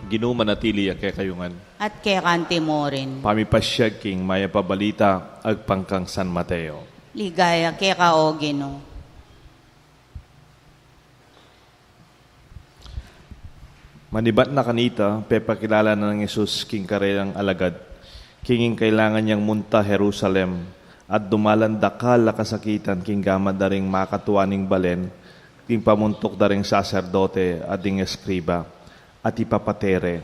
ginumanatili kay kayungan. At kay kanti mo rin. Pamipasyag king maya pabalita agpangkang San Mateo. Ligaya kay ka o Ginoo. Manibat na kanita, pepakilala na ng Jesus king karelang alagad. Kinging kailangan niyang munta Jerusalem at dumalan dakal la kasakitan king gamad daring makatuaning balen, king pamuntok daring saserdote at ding eskriba at ipapatere.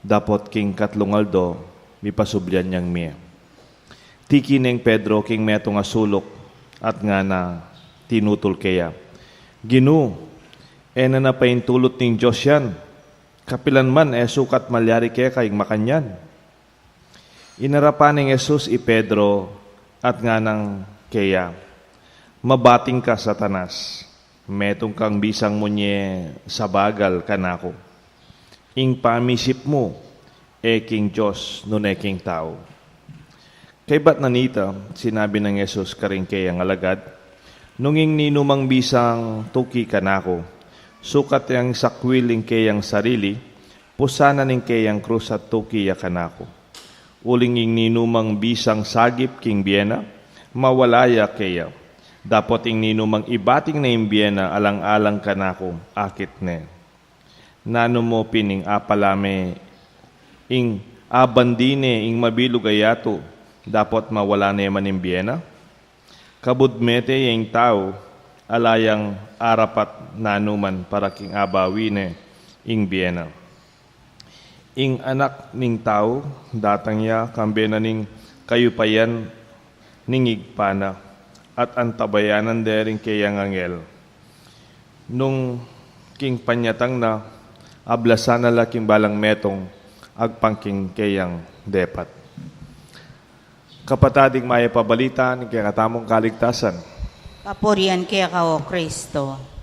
Dapot king katlungaldo, mipasublyan niyang miye. Tiki neng Pedro king meto nga sulok at nga na tinutol kaya. Ginu, na napaintulot ning Diyos yan. Kapilan man sukat malyari kaya kayong makanyan. Inarapan ng Jesus i Pedro at nga ng kaya, mabating ka, Satanas. Metong kang bisang mo nye sa bagal kanako. Ing pamisip mo, king Diyos, nun king tao. Kay ba't nanita, sinabi ng Jesus karing kayang alagad, nunging ninumang bisang tuki kanako, sukat yang sakwiling kayang sarili, pusana ning kayang krus at tuki ya kanako. Uling ing ninumang bisang sagip king biyena, mawalaya kaya. Dapot ing ninumang ibating na imbyena alang-alang kanako, akit ne. Nano mo pining apalame, ing abandine, ing mabilog ayato, dapot mawala na yaman imbyena. Kabudmete yung tao, alayang arapat nanuman para king abawine, ing biyena. Ing anak ning tao, datangya, kambena ning kayupayan, ningig pana, at antabayanan dering kayang angel. Nung king panyatang na, ablasan na laking balang metong, agpangking kayang depat. Kapatading maya pabalita, ng kakatamong kaligtasan. Papurian kay ka o Kristo.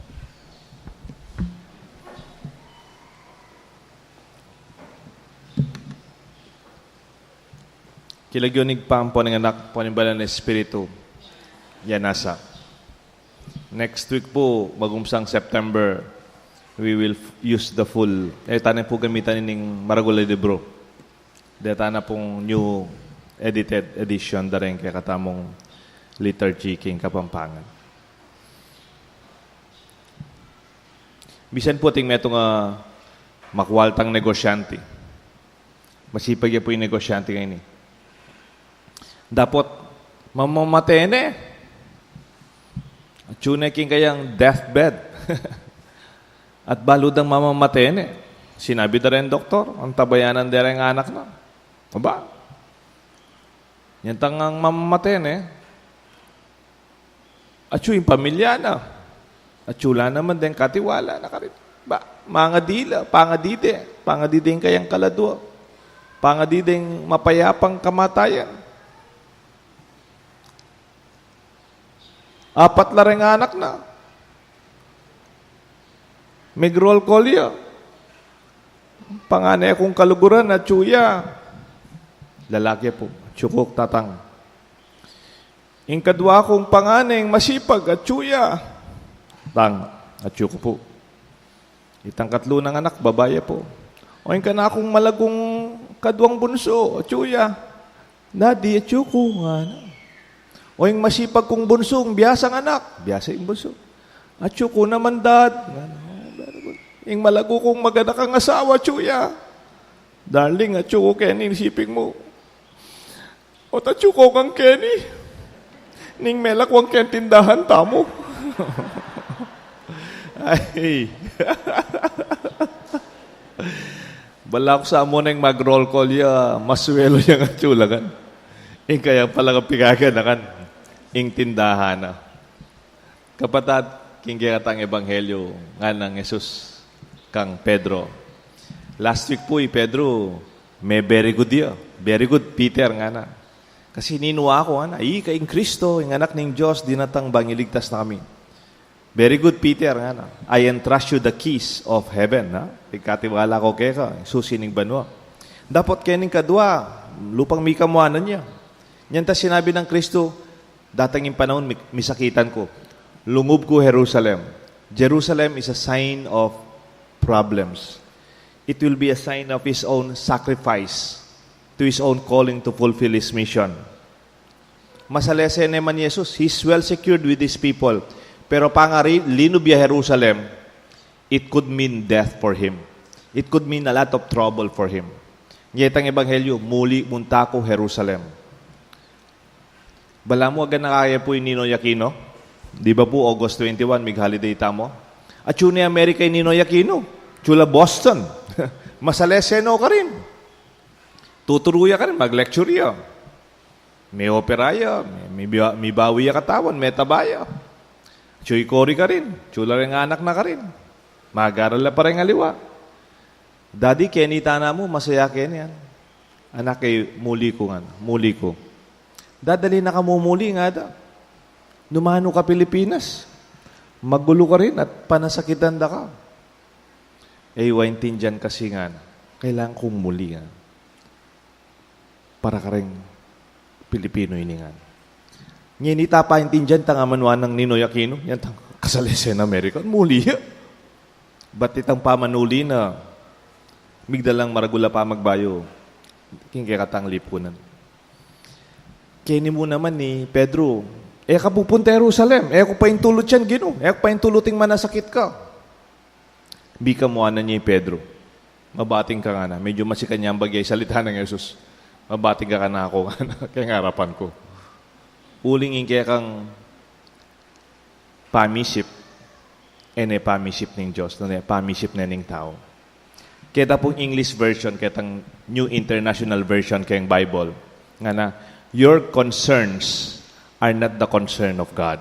Kilagyonig pampo ng anak po ng Banal na Espiritu. Yan nasa. Next week po, magumsang September, we will use the full. Tanan po gamitan ng Maragula Libro. Tanan pong new edited edition da rin kaya katamong liturgy king Kapampangan. Bisan po ting metong makwaltang negosyante. Masipag po yung negosyante ngayon eh. Dapot mamamatene. At king kayang deathbed. At baludang mamamatene. Sinabi da rin doktor, ang tabayanan da rin anak na. Aba? Yan tangang mamamatene. At yung pamilya na. At wala naman din katiwala na karit. Ba? Mga dila, pangadiding kayang kaladwa. Pangadiding mapayapang kamatayan. Apat la rin anak na. Migrol kolya. Panganay akong kaluguran na tsuya. Lalaki po, tsukok tatang. Ing kadwa akong panganay masipag at tsuya. Tang, at tsuko po. Itang katlo ng anak, babae po. O ing ka na akong malagong kadwang bunso, at tsuya. Daddy, at tsuko nga na. O yung masipag kong bunsong, biyasang anak. Biyasa yung bunso. At ko naman, dad. Yung malago kong maganda kang asawa, tsuya. Darling, at ko, Kenny, isipin mo. O ko kang Kenny. Ning melak wang kentindahan, tamo. Ay. Bala ko sa amo nang mag-roll call ya, maswelo yung atulagan. Kaya pala kapigagan na kan. Ing tindahan na. Kapatad, kinggirata ang ebanghelyo nga ng Jesus kang Pedro. Last week po, Pedro, may very good ya. Very good, Peter nga na. Kasi ninuwa ko, kaing Kristo, yung anak ng Diyos, dinatang bang iligtas na kami. Very good, Peter nga na. I entrust you the keys of heaven. Ikatiwala ko kaya ka, susining banwa. Dapat kaning kadwa, lupang may kamuanan niya. Yan ta sinabi ng Kristo, datang yung panahon, misakitan ko. Lungob ko Jerusalem. Jerusalem is a sign of problems. It will be a sign of His own sacrifice to His own calling to fulfill His mission. Masalese naman ni Jesus, He's well secured with His people. Pero pangari, linubya Jerusalem, it could mean death for Him. It could mean a lot of trouble for Him. Ngayetang Ebanghelyo, muli munta ko Jerusalem. Bala mo agad nakaya po yung Ninoy Aquino? Di ba po, August 21, mig-holiday tamo? At yun ni Amerika yung Ninoy Aquino. Chula Boston. Masaleseno ka rin. Tuturuya ka rin, mag-lecture ya. May opera ya, may bawi ya katawan, may tabaya. Chuy Cory ka rin. Chula rin anak na ka rin. Mag-aral na pa rin aliwa. Daddy, kenita na mo, masaya ken yan. Anak kay muli ko nga, muli ko. Dadali na ka mumuli nga da. Numano ka Pilipinas. Magulo ka rin at panasakitan da ka. Waintindihan kasi nga, kailangan kong muli nga. Para ka rin Pilipino iningan. Ngayon itapaintindihan tanga manuan ng Ninoy Aquino, yan tang kasalesen Amerika, muli ya. Ba't itang pamanuli na migdalang maragula pa magbayo, kingkakatang lipunan. Kini mo naman ni Pedro, ka pupunta Jerusalem, ko pa yung tulot yan, Gino, ko pa yung tuluting manasakit ka. Bika mo niya yung Pedro, mabating ka nga na, medyo masikanyang bagay salita ng Jesus, mabating ka na ako, kaya harapan ko. Uling kaya kang pamisip, pamisip ng Diyos, pamisip na ng tao. Kaya pong English version, kaya tang New International Version kayang Bible, nga na, your concerns are not the concern of God.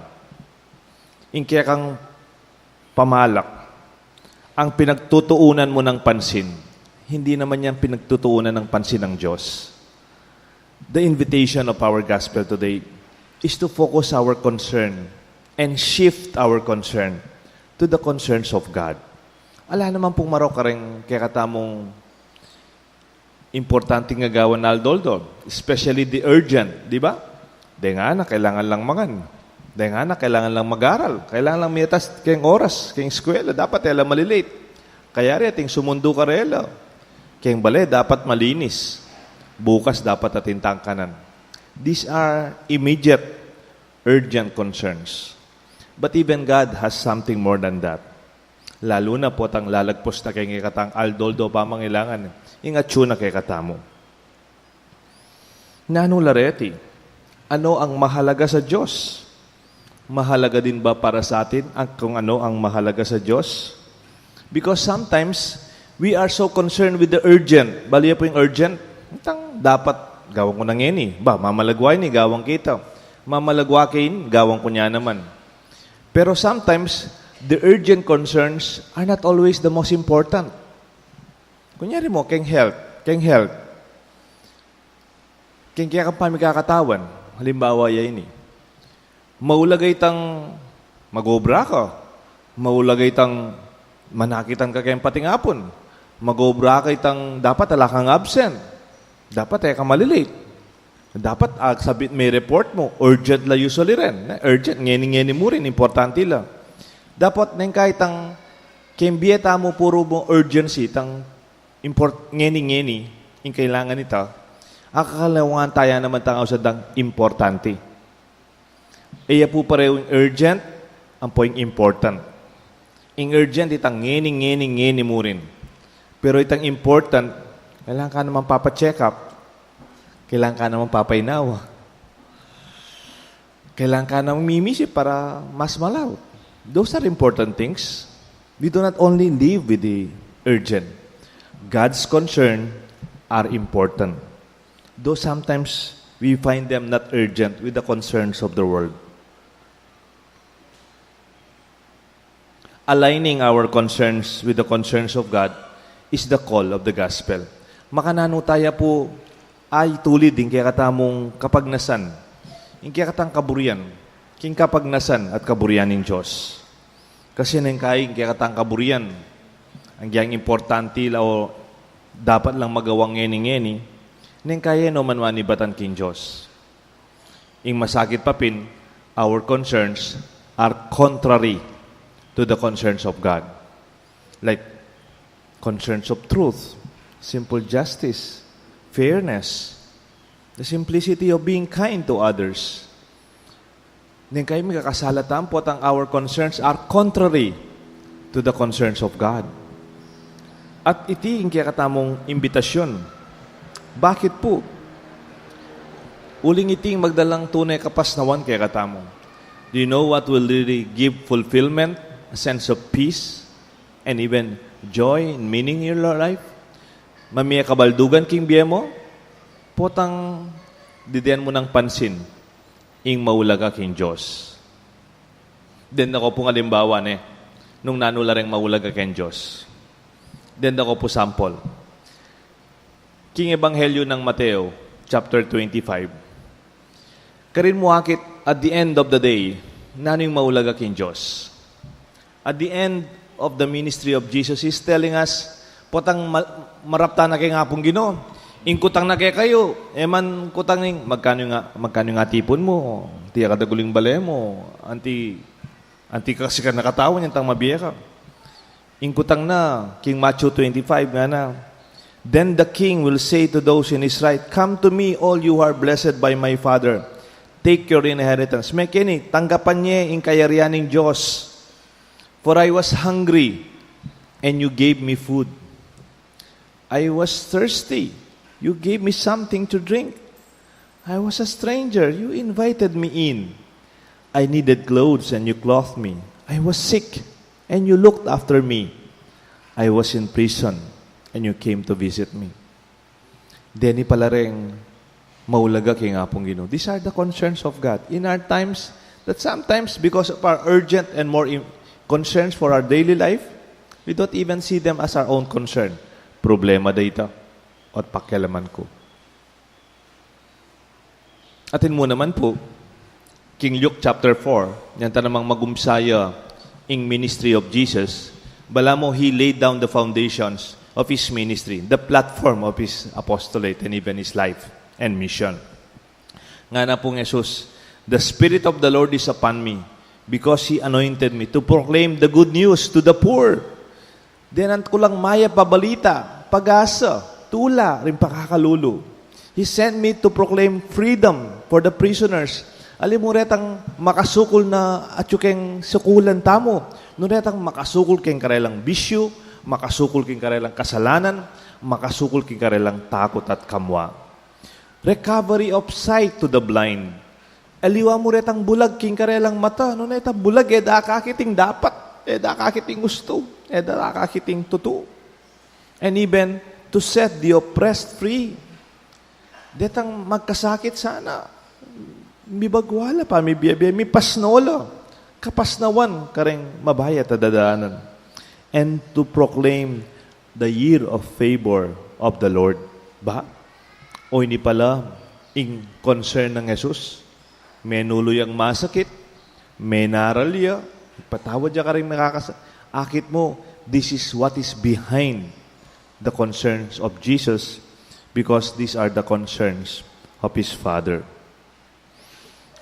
Kaya kang pamalak, ang pinagtutuunan mo ng pansin, hindi naman yan pinagtutuunan ng pansin ng Diyos. The invitation of our gospel today is to focus our concern and shift our concern to the concerns of God. Ala naman pong marok ka rin kaya katamong importante nga gawan na aldoldo, especially the urgent, di ba? Di nga na, kailangan lang mangan. Di nga na, kailangan lang mag-aral. Kailangan lang mitas kayong oras, kayong eskwela. Dapat ela malilate. Kaya rin, ating sumundo ka rin. Kayong bale, dapat malinis. Bukas, dapat atintang kanan. These are immediate, urgent concerns. But even God has something more than that. Lalo na po tang lalagpos na kayong ikatang aldoldo pa mangilangan. Ingatyo na kay katamo. Nano lareti, ano ang mahalaga sa Diyos? Mahalaga din ba para sa atin kung ano ang mahalaga sa Diyos? Because sometimes, we are so concerned with the urgent. Baliya po yung urgent. Dapat gawang ko nang ini. Mamalagway ni, gawang kita. Mamalagwakin, gawang ko niya naman. Pero sometimes, the urgent concerns are not always the most important. Kunyari mo, keng health. Keng kaya kang pamigkakatawan. Halimbawa, yan maulagay tang magobra ka. Maulagay tang manakitan ka kayong patingapon. Magobra ka itang dapat ala kang absent. Dapat ka malilate. Dapat sabit may report mo. Urgent la usually rin. Urgent, ngeni mo rin. Importante la. Dapat nang kahit ang kembiyeta mo puro mo urgency, tang ngeni, yung kailangan nito, akakalawangan tayo naman tangaw sa dang importante. Iya po pareho yung urgent, ang po yung important. Yung urgent, itang ngeni mo rin. Pero itang important, kailangan ka naman papacheck up. Kailangan ka naman papainawa. Kailangan ka naman mimisip para mas malaw. Those are important things. We do not only live with the urgent. God's concern are important. Though sometimes we find them not urgent with the concerns of the world. Aligning our concerns with the concerns of God is the call of the gospel. Makanano tayo po ay tulid din kaya katamong kapagnasan. Yung kaya katang kaburian. King kapagnasan at kaburian ng Diyos. Kasi nang kain kaya katang kaburian. Ang giyang importante o dapat lang magawang ngeni-ngeni. Nang kaya no manwanibatan king Diyos. Yung masakit papin, our concerns are contrary to the concerns of God. Like, concerns of truth, simple justice, fairness, the simplicity of being kind to others. Then kayo may kakasalatan po at our concerns are contrary to the concerns of God. At iti yung kakatamong imbitasyon. Bakit po? Uling iti magdalang tunay kapasnawan kaya katamo. Do you know what will really give fulfillment, a sense of peace, and even joy and meaning in your life? Mamiya kabaldugan king biye mo, potang didiyan mo ng pansin, ing maulaga king Diyos. Then ako po ngalimbawa nung nanula rin maulaga king Diyos. Then ako po sample. King Ebanghelyo ng Mateo, chapter 25. Karin mo akit, at the end of the day, naning maulaga king Diyos. At the end of the ministry of Jesus, He's telling us, potang marapta na kayo nga pong Ginoo. Ingkutang na kayo. Man kutang ning, magkano nga tipon mo? Tiya kadaguling bale mo. Anti kasi ka nakatawan yung tang mabiya ka. Ingkutang na, King Matthew 25 nga na, then the king will say to those in his right, come to me, all you are blessed by my Father. Take your inheritance. May kini, tanggapan niya yung kayarianing Diyos. For I was hungry, and you gave me food. I was thirsty. You gave me something to drink. I was a stranger. You invited me in. I needed clothes, and you clothed me. I was sick, and you looked after me. I was in prison, and you came to visit me. Deni pala rin, maulaga kay nga pong Ginoo. These are the concerns of God. In our times, that sometimes because of our urgent and more concerns for our daily life, we don't even see them as our own concern. Problema dito at pakialaman ko. Atin mo naman po, King Luke chapter 4, yan ta namang magumsaya in ministry of Jesus, bala mo, He laid down the foundations of His ministry, the platform of His apostolate and even His life and mission. Nga na pong Jesus, the Spirit of the Lord is upon me because He anointed me to proclaim the good news to the poor. Denant ko lang maya pabalita, pag-asa, tula, rin pakakalulu. He sent me to proclaim freedom for the prisoners. Alim mo retang makasukol na atyukeng sukulan tamo. No retang makasukol keng karelang bisyo, makasukol keng karelang kasalanan, makasukol keng karelang takot at kamwa. Recovery of sight to the blind. Aliwa mo retang bulag king karelang mata. No neta bulag da kakiting dapat, da kakiting gusto, da kakiting tutu. And even to set the oppressed free. Detang magkasakit sana. Mibagwala pa, mi pasnola. Kapasnawan kareng mabaya tadadaanan. And to proclaim the year of favor of the Lord. Ba? O hindi pala ing concern ng Jesus. May nuloy ang masakit, may naralya, patawad ya ka rin akit mo, this is what is behind the concerns of Jesus because these are the concerns of His Father.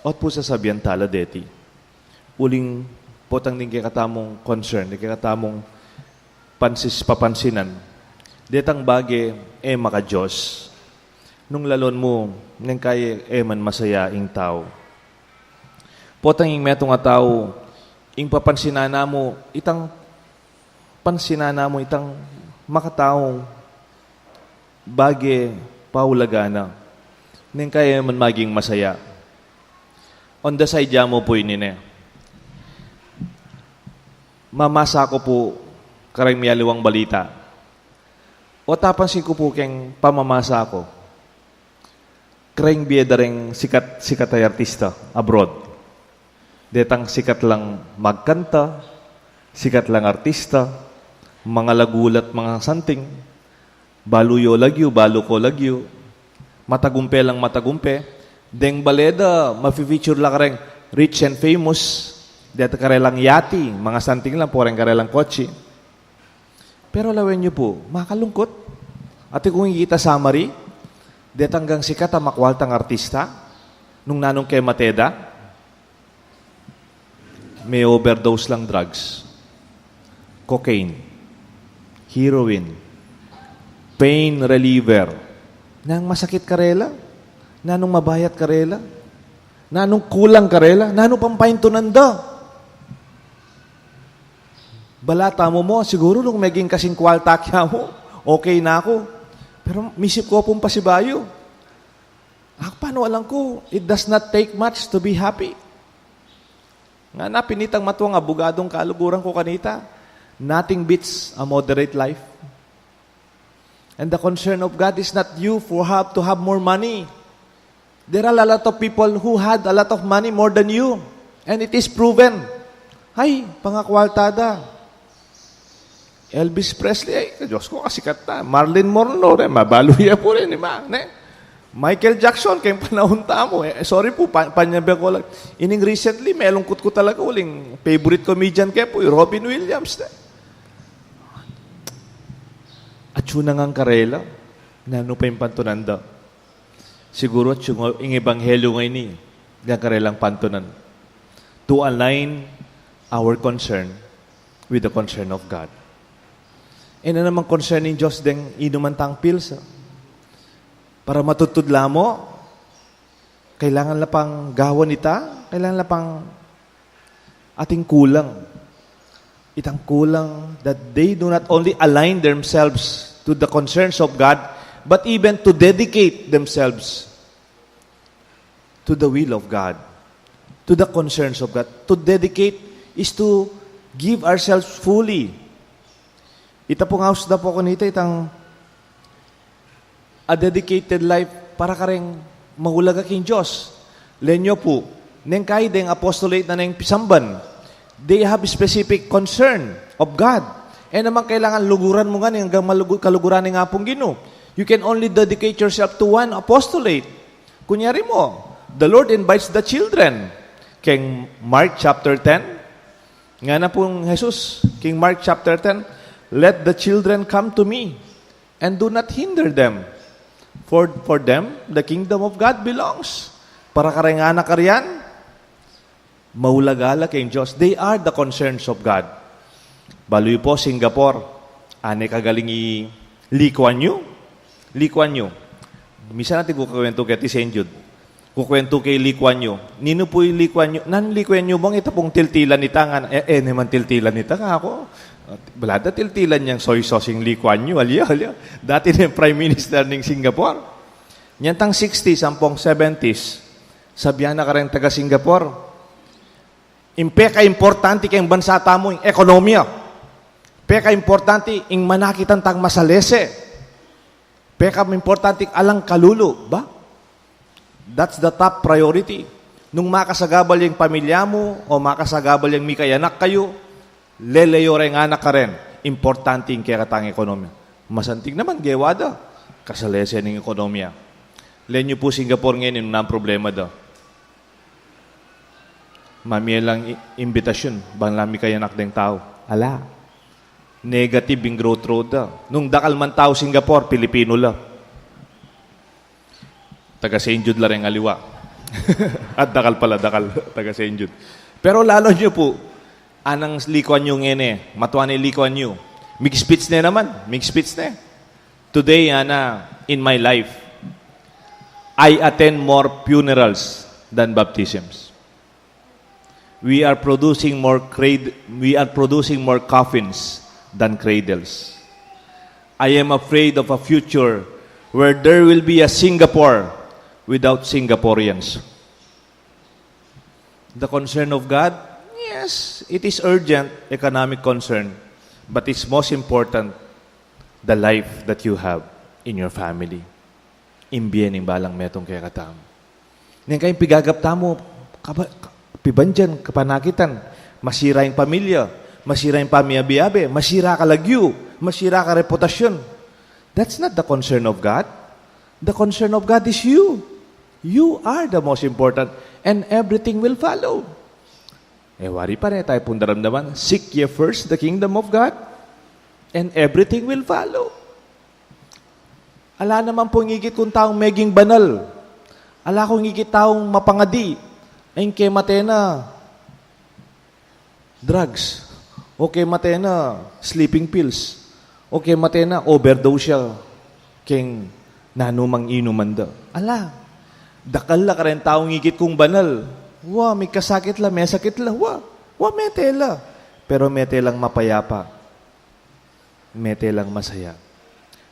At po sasabihan tala deti, uling potang din kakatamong concern, kakatamong papansinan, detang bagi maka Diyos. Nung lalon mo, nang kaya man masaya ing tao. Potang ing metong nga tao, ing papansinana mo, itang pansinana mo, itang makataong bagi paulagana. Nang kaya man maging masaya. On the side mo po inine. Mamasa ko po karang miyaliwang balita. O tapansin ko po keng pamamasa ko. Karang biyeda rin sikat ay artista abroad. Detang sikat lang magkanta, sikat lang artista, mga lagulat, mga santing, baluyo lagyo, balo ko lagyo, matagumpe lang matagumpe, deng baleda, mafi-feature lang kareng rich and famous, deta karelang yati, mga santing lang, po rin karelang kotse. Pero lawin niyo po, makalungkot. Ate kung ikita summary, detanggang sikat ang makwaltang artista, nung nanong kay Mateda, may overdose lang drugs. Cocaine. heroine, pain reliever, nang masakit karela, nanong mabayat karela, nanong kulang karela, nanong pampahintunan da. Balata mo, siguro nung maging kasing kwalta kya mo, okay na ako. Pero misip ko pong pasibayo. Paano alam ko, it does not take much to be happy. Nga na, pinitang matuang abugadong kaluguran ko kanita. Nothing beats a moderate life. And the concern of God is not you to have more money. There are a lot of people who had a lot of money more than you. And it is proven. Ay, pangakwaltada. Elvis Presley, ay, Diyos ko, kasikat na. Marilyn Monroe, mabaluya po rin, diba? Michael Jackson, kayong panahon mo. Sorry po, panyabi ko lang. Ining recently, may lungkot ko talaga uling favorite comedian kayo po, Robin Williams. At yun ang karela, na ano pa yung pantunanda. Siguro at yung ebanghelyo ngayon ni, yung karelang pantunan. To align our concern with the concern of God. E na namang concern ng Diyos deng inumantang pills. Para matutudla mo, kailangan lang pang gawan ita, kailangan lang pang ating kulang. Itang kulang that they do not only align themselves to the concerns of God, but even to dedicate themselves to the will of God, to the concerns of God. To dedicate is to give ourselves fully. Ita pong house na po kanita, itang a dedicated life para ka rin mahulaga king Diyos. Lenyo po, neng kayo deng apostolate na neng pisamban, they have specific concern of God. Eh naman kailangan luguran mo nga hanggang kaluguran nga pong Ginoo. You can only dedicate yourself to one apostolate. Kunyari mo, the Lord invites the children. King Mark chapter 10, nga na pong Jesus, King Mark chapter 10, let the children come to me and do not hinder them. For them, the kingdom of God belongs. Para karengana karyan, maulagala kay Diyos. They are the concerns of God. Baloy po, Singapore. Ane kagaling Lee Kuan Yew. Lee Kuan Yew. Misa natin kukwento kay St. Jude. Kukwento kay Lee Kuan Yew. Nino po yung Lee Kuan Yew? Nan Lee Kuan Yew bang ito pong tiltilan nita nga? Naman tiltilan nita nga ako. Balada tiltilan niyang soy sosing Lee Kuan Yew. Alya. Dati na yung Prime Minister ng Singapore. Nyantang 60s, sampung 70s, sabihan na ka rin taga Singapore. Impeka-importante kayong bansa tamo yung ekonomiya. Peka-importante yung manakitan tang masalese. Peka-importante alang kalulo. Ba? That's the top priority. Nung makasagabal yung pamilya mo o makasagabal yung mikayanak kayo, leleyo rin anak ka rin. Importante yung kaya katang ekonomiya. Masantig naman, gewada. Kasalese ng ekonomiya. Lenyo po Singapore ngayon, yung problema daw. Mamiya lang imbitasyon, bang lami kayanak ng tao. Ala. Negative yung growth road daw. Nung dakal man tao Singapore, Pilipino lang. Taga St. Jude la rin aliwa. At dakal pala, taga St. Jude. Pero lalo nyo po, anang Lee Kuan Yew ngene, matuan ni Lee Kuan Yew. Mixed speech na naman, mixed speech na. Today, in my life, I attend more funerals than baptisms. We are producing more coffins than cradles. I am afraid of a future where there will be a Singapore without Singaporeans. The concern of God, yes, it is urgent economic concern, but it's most important the life that you have in your family. Imbyen ng balang metong kaya katam. Ngayon kayong pigagap tamo, pibandyan, kapanakitan, masira yung pamilya, masira yung pamiyabi-yabi, masira ka lagyo, masira ka reputasyon. That's not the concern of God. The concern of God is you. You are the most important and everything will follow. Wari pa rin tayo pong daramdaman. Seek ye first the kingdom of God and everything will follow. Ala naman po ngigit kung taong meging banal. Ala kung ngigit taong mapangadi. Ayun kay matena drugs. O kay matena sleeping pills. Okay, matay na, overdose siya. King nanumang inuman da. Ala, dakal la ka rin taong igit kong banal. Wa, may kasakit la, may sakit la. Wa, mete la. Pero mete lang mapayapa. Mete lang masaya.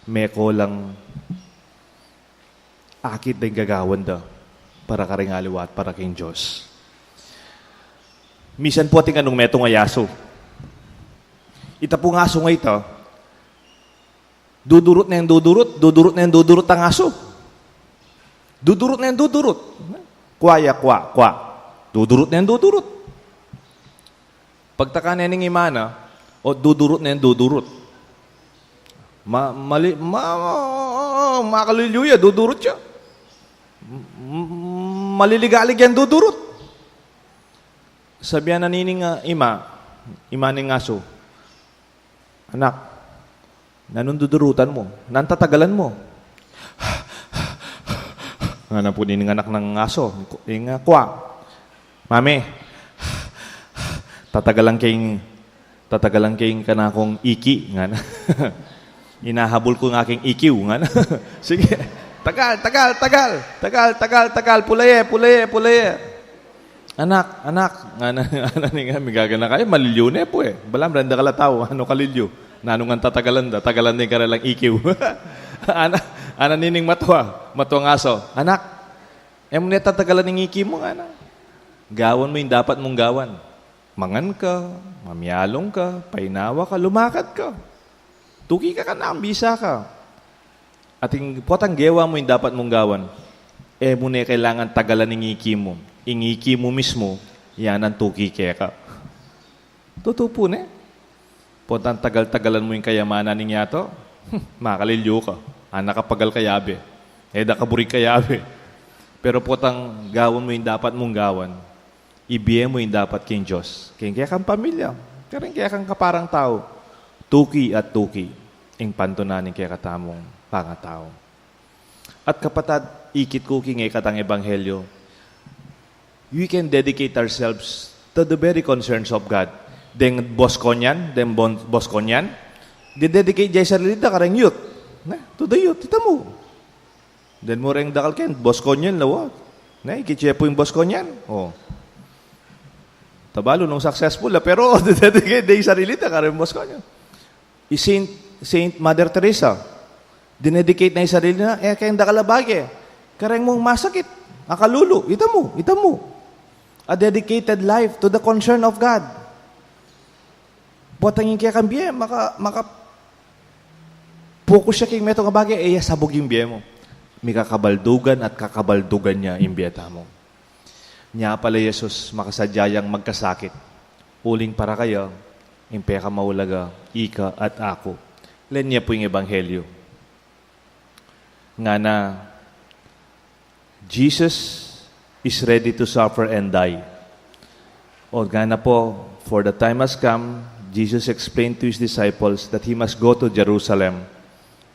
Meko lang akit na gagawan da para ka rin aliwat, para king Diyos. Misan po ating anong metong ayaso. Ita po nga aso nga ito, dudurot na yung dudurot ang aso. Dudurot na yung dudurot. Kwa. Dudurot na yung dudurot. Pagtaka na yung imana, o dudurot na yung dudurot. Makaliluya, dudurot siya. Maliligalig yan, dudurot. Sabihan na nining ima ning aso, anak, nanundudurutan mo, nantatagalan mo. Nga po nining anak ng aso, kwa, mami, tatagalan kayong kanakong iki, nga na. Inahabol ko ng aking ikiw, nga na. Sige, tagal, pulaye. Anak, nga na nga, migagana kayo, malilyo na po eh. Balam, randa kalataw, ano kalilyo? Nanong ang tatagalan din ka lang ikiw. Ana nining matuwang aso. Anak, mo na tatagalan ng ikiw mo, anak. Gawan mo yung dapat mong gawan. Mangan ka, mamyalong ka, painawa ka, lumakad ka. Tuki ka na, ambisa ka. At potang gewa mo yung dapat mong gawan. Mo na kailangan tagalan ng ikiw mo. Ingiki mo mismo, yan ang tuki kaya ka. Totoo po na. Potang tagal-tagalan mo yung kayamanan ng yato, makalilyo ka. Nakapagal kayabe. Dakaburig kayabe. Pero potang gawan mo yung dapat mong gawan, ibiye mo yung dapat king Diyos. Kaya kang pamilya. Kaya kang kaparang tao. Tuki at tuki. Ing pantunanin kaya katamong pangatao. At kapatad, ikit kuking katang ebanghelyo, we can dedicate ourselves to the very concerns of God. Den boss konyan, dedicate jay sarili da kareng youth. To the youth, ita mo. Den mo reng dakal ken, boss konyan lawa. Ikitche po yung boss konyan. Tabalo nung successful pero dedicate jay sarili da kareng boss konyan. Saint Mother Teresa, dinedicate na yung sarili na, kayang dakalabage. Kareng mong masakit, akalulu, ita mo. A dedicated life to the concern of God. Potangin kaya kang biye, focus siya kayong metong bagay, sabog yung biye mo. May kakabaldugan at kakabaldugan niya yung biyeta mo. Niya pala Jesus, makasadyayang magkasakit. Uling para kayo, impeka maulaga, ika at ako. Len niya po yung ebanghelyo. Nga na, Jesus is ready to suffer and die. O nga na po, for the time has come, Jesus explained to His disciples that He must go to Jerusalem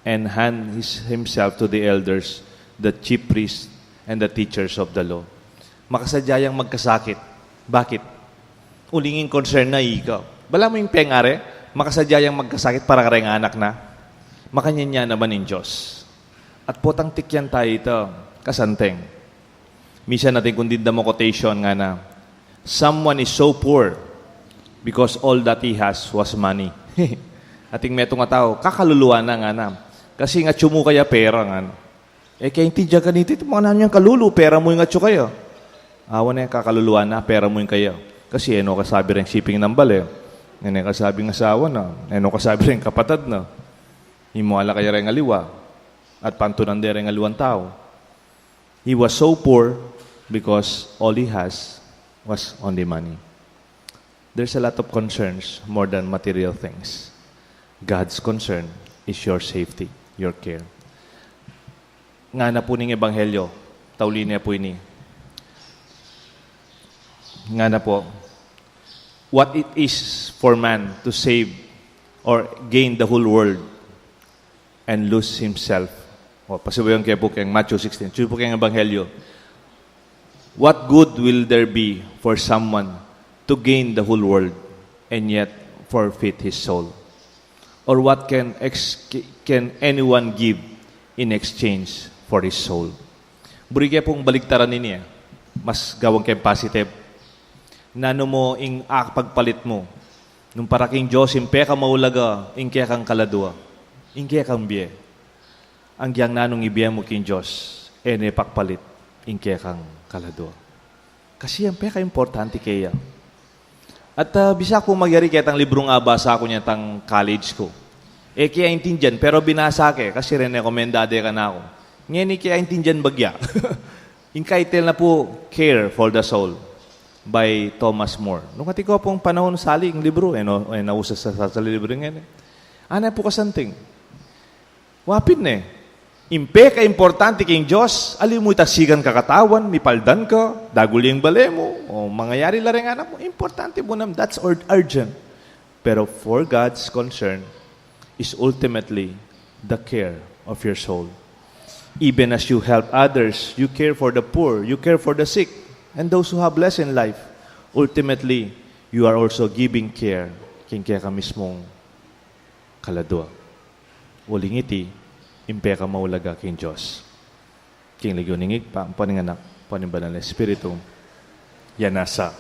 and hand Himself to the elders, the chief priests, and the teachers of the law. Makasadyayang magkasakit. Bakit? Ulingin concern na ikaw. Bala mo yung pengare, makasadyayang magkasakit para kareng anak na. Makanyanya naman ng Diyos. At potang tikyan tayo ito, kasanteng. Misa natin kung dinda mo quotation nga na, someone is so poor because all that he has was money. Ating metong nga tao, kakaluluwa na nga na. Kasi nga tsumo kaya pera nga. Kaya hindi dyan ganito, mga nanyang kalulu, pera mo yung atso kayo. Awan na kakaluluwa na, pera mo yung kayo. Kasi kasabi rin shipping ng bale. Kasabi ng asawa na. Kasabi rin kapatad na. Himuala kaya rin aliwa. At pantunan din rin aliwan tao. He was so poor because all he has was only money. There's a lot of concerns more than material things. God's concern is your safety, your care. Nga na po ning ebanghelyo, tauli niya po ini. Nga na po, what it is for man to save or gain the whole world and lose himself. Pasibayan kayo po kayong Matthew 16. Suyo po kayong ebanghelyo. What good will there be for someone to gain the whole world and yet forfeit his soul? Or what can anyone give in exchange for his soul? Buri kaya pong baligtaran niya. Mas gawang kay positive. Nano mo ing pagpalit mo. Nung para king Diyos, impe ka maulaga, ingke kang kaladua. Ingke kang biye. Ang giyang nanong ibiya mo king Diyos, ene pakpalit, ingke kang kaladua. Kasi impe ka importante kaya. At bisa ko magyari kaya tang libro nga basa ko niya tang college ko. Kaya intindihan, pero binasa ke, kasi rin rekomendade ka na ako. Ngayon kaya intindihan bagya. Yung title na po, Care for the Soul by Thomas More. Nung katiko pong panahon sali yung libro, nausas sa libro ngayon. Ano po kasanting? Wapin Impe ka importante king Diyos, alimuy tasigan kakatawan, mipaldan ka, daguling bale mo, o mangyayari la rin anak mo, importante mo naman, that's urgent. Pero for God's concern is ultimately the care of your soul. Even as you help others, you care for the poor, you care for the sick, and those who have less in life. Ultimately, you are also giving care, king kaya ka mismong kaladwa. Uling iti, impe ka maulaga king Diyos. King ligyo ningig pa, paninganak, panimbanal na Espiritu, yan nasa